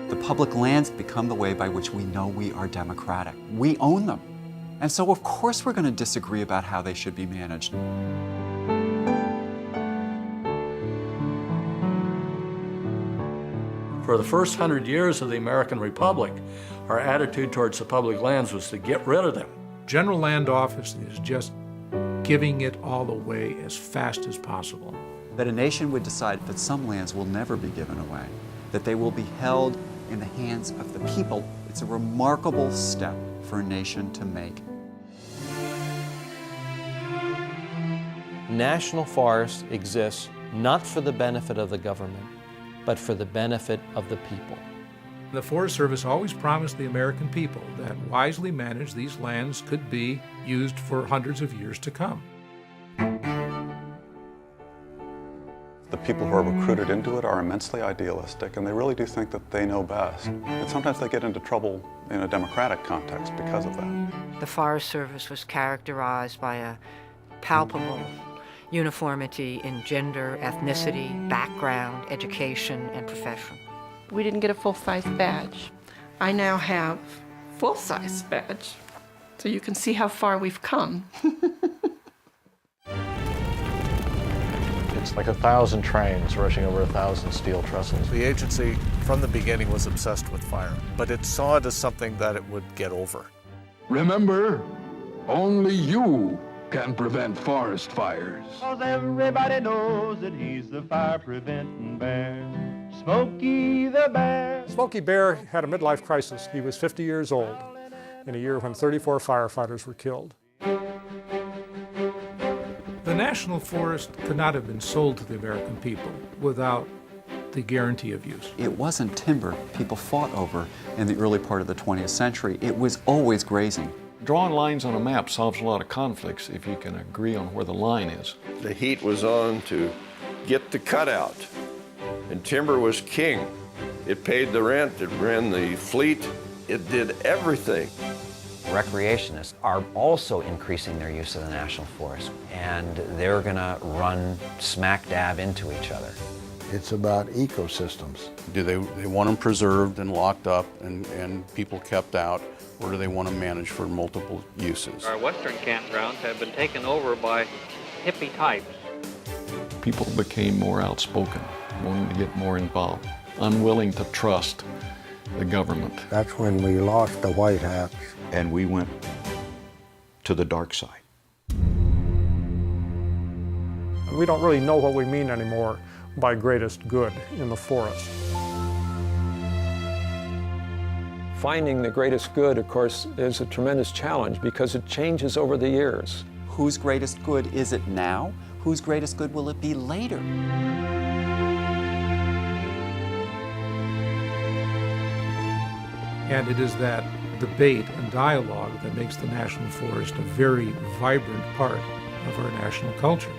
The public lands become the way by which we know we are democratic. We own them. And so, of course, we're going to disagree about how they should be managed. For the first 100 years of the American Republic, our attitude towards the public lands was to get rid of them. General Land Office is just giving it all away as fast as possible. That a nation would decide that some lands will never be given away, that they will be held in the hands of the people. It's a remarkable step for a nation to make. National forests exist not for the benefit of the government, but for the benefit of the people. The Forest Service always promised the American people that wisely managed these lands could be used for hundreds of years to come. The people who are recruited into it are immensely idealistic, and they really do think that they know best. And sometimes they get into trouble in a democratic context because of that. The Forest Service was characterized by a palpable uniformity in gender, ethnicity, background, education, and profession. We didn't get a full-size badge. I now have full-size badge, so you can see how far we've come. It's like 1,000 trains rushing over 1,000 steel trestles. The agency, from the beginning, was obsessed with fire, but it saw it as something that it would get over. Remember, only you can prevent forest fires. 'Cause everybody knows that he's the fire-preventing bear, Smokey the Bear. Smokey Bear had a midlife crisis. He was 50 years old in a year when 34 firefighters were killed. The National Forest could not have been sold to the American people without the guarantee of use. It wasn't timber people fought over in the early part of the 20th century. It was always grazing. Drawing lines on a map solves a lot of conflicts if you can agree on where the line is. The heat was on to get the cutout, and timber was king. It paid the rent, it ran the fleet, it did everything. Recreationists are also increasing their use of the National Forest, and they're going to run smack dab into each other. It's about ecosystems. Do they want them preserved and locked up and people kept out, or do they want them managed for multiple uses? Our western campgrounds have been taken over by hippie types. People became more outspoken, wanting to get more involved, unwilling to trust the government. That's when we lost the white hats. And we went to the dark side. We don't really know what we mean anymore by greatest good in the forest. Finding the greatest good, of course, is a tremendous challenge because it changes over the years. Whose greatest good is it now? Whose greatest good will it be later? And it is that debate and dialogue that makes the National Forest a very vibrant part of our national culture.